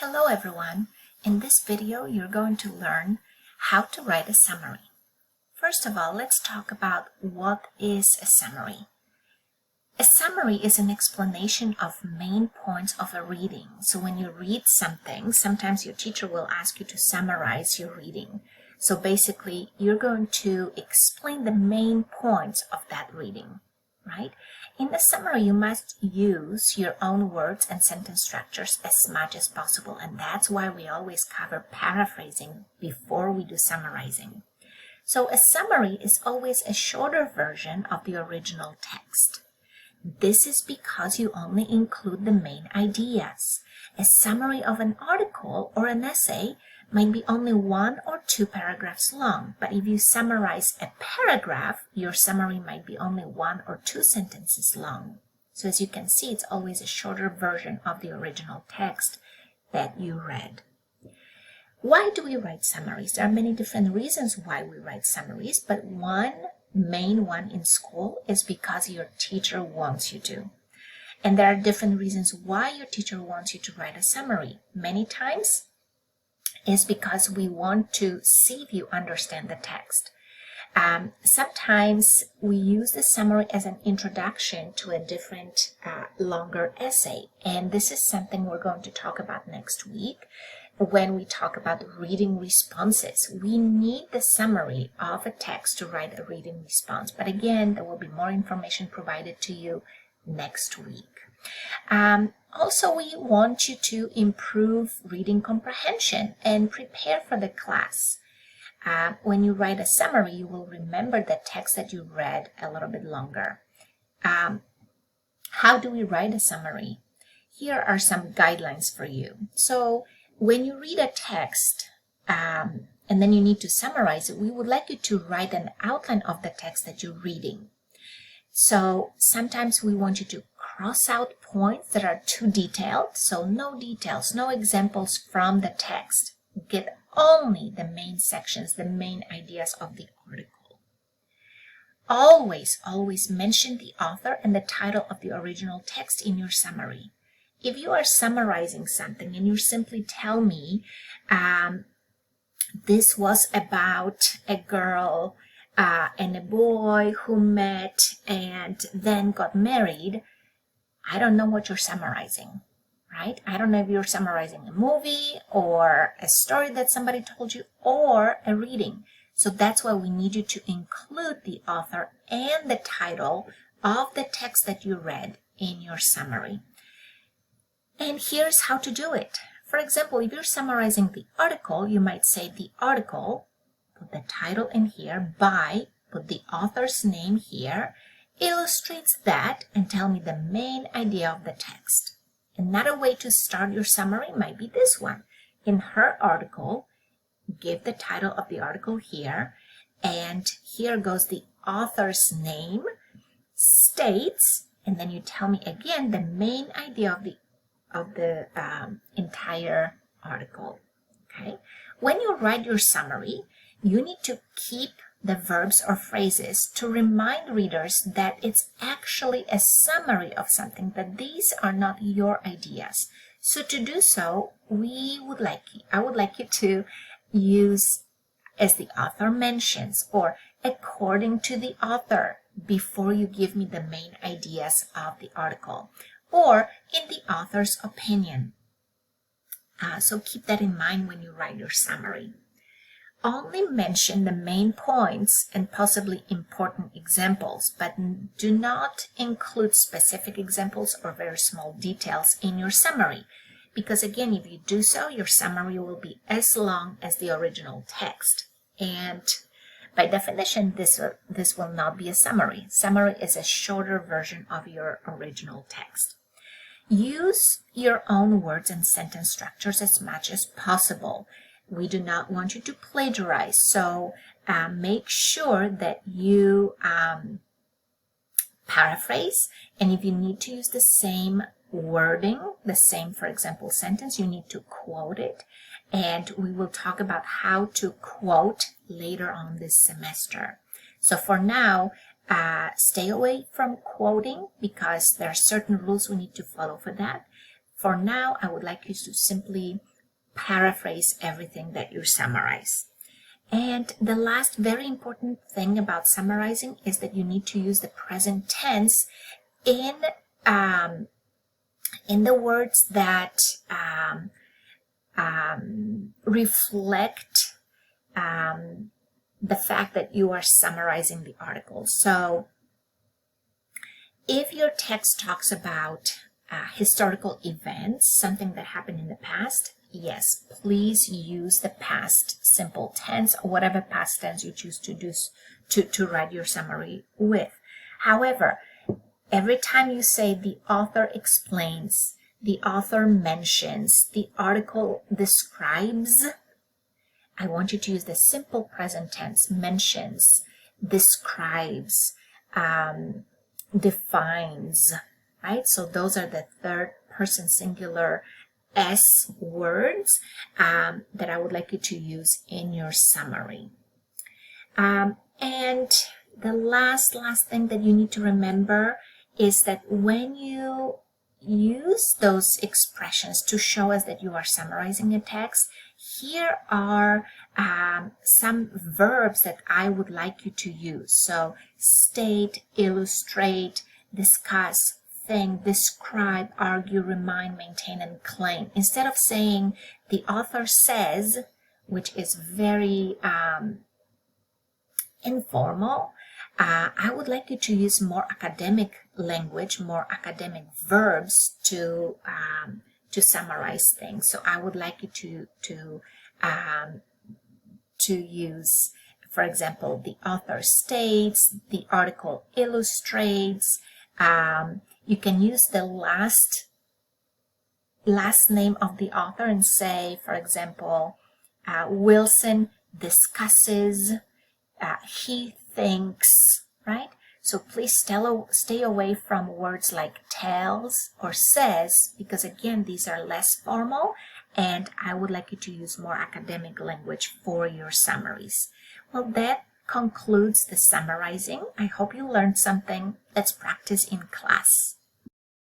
Hello everyone. In this video, you're going to learn how to write a summary. First of all, let's talk about what is a summary. A summary is an explanation of main points of a reading. So when you read something, sometimes your teacher will ask you to summarize your reading. So basically, you're going to explain the main points of that reading, right? In the summary, you must use your own words and sentence structures as much as possible, and that's why we always cover paraphrasing before we do summarizing. So a summary is always a shorter version of the original text. This is because you only include the main ideas. A summary of an article or an essay might be only 1 or 2 paragraphs long, but if you summarize a paragraph, your summary might be only 1 or 2 sentences long. So as you can see, it's always a shorter version of the original text that you read. Why do we write summaries? There are many different reasons why we write summaries, but one main one in school is because your teacher wants you to. And there are different reasons why your teacher wants you to write a summary. Many times, is because we want to see if you understand the text. Sometimes we use the summary as an introduction to a different longer essay, and this is something we're going to talk about next week when we talk about reading responses. We need the summary of a text to write a reading response, but again, there will be more information provided to you next week. Also, we want you to improve reading comprehension and prepare for the class. When you write a summary, you will remember the text that you read a little bit longer. How do we write a summary? Here are some guidelines for you. So when you read a text and then you need to summarize it, we would like you to write an outline of the text that you're reading. So sometimes we want you to cross out points that are too detailed. So no details, no examples from the text. Get only the main sections, the main ideas of the article. Always mention the author and the title of the original text in your summary. If you are summarizing something and you simply tell me this was about a girl and a boy who met and then got married, I don't know what you're summarizing, right? I don't know if you're summarizing a movie or a story that somebody told you or a reading. So that's why we need you to include the author and the title of the text that you read in your summary. And here's how to do it. For example, if you're summarizing the article, you might say the article, put the title in here, by, put the author's name here, illustrates that, and tell me the main idea of the text. Another way to start your summary might be this one. In her article, give the title of the article here, and here goes the author's name, states, and then you tell me again the main idea of the entire article. Okay? When you write your summary, you need to keep the verbs or phrases to remind readers that it's actually a summary of something, that these are not your ideas. So to do so, I would like you to use as the author mentions or according to the author before you give me the main ideas of the article, or in the author's opinion. So keep that in mind when you write your summary. Only mention the main points and possibly important examples, but do not include specific examples or very small details in your summary. Because again, if you do so, your summary will be as long as the original text. And by definition, this will not be a summary. Summary is a shorter version of your original text. Use your own words and sentence structures as much as possible. We do not want you to plagiarize, so make sure that you paraphrase, and if you need to use the same wording, the same, for example, sentence, you need to quote it, and we will talk about how to quote later on this semester. So for now, stay away from quoting because there are certain rules we need to follow for that. For now, I would like you to simply paraphrase everything that you summarize. And the last very important thing about summarizing is that you need to use the present tense in the words that reflect the fact that you are summarizing the article. So if your text talks about historical events, something that happened in the past, yes, please use the past simple tense or whatever past tense you choose to do to write your summary with. However, every time you say the author explains, the author mentions, the article describes, I want you to use the simple present tense, mentions, describes, defines, right? So those are the third person singular S words that I would like you to use in your summary. And the last thing that you need to remember is that when you use those expressions to show us that you are summarizing a text, here are some verbs that I would like you to use. So state, illustrate, discuss, think, describe, argue, remind, maintain, and claim. Instead of saying the author says, which is very informal, I would like you to use more academic language, more academic verbs to summarize things. So I would like you to use, for example, the author states, the article illustrates. You can use the last name of the author and say, for example, Wilson discusses, he thinks, right? So please stay away from words like tells or says, because again, these are less formal, and I would like you to use more academic language for your summaries. Well, that concludes the summarizing. I hope you learned something. Let's practice in class.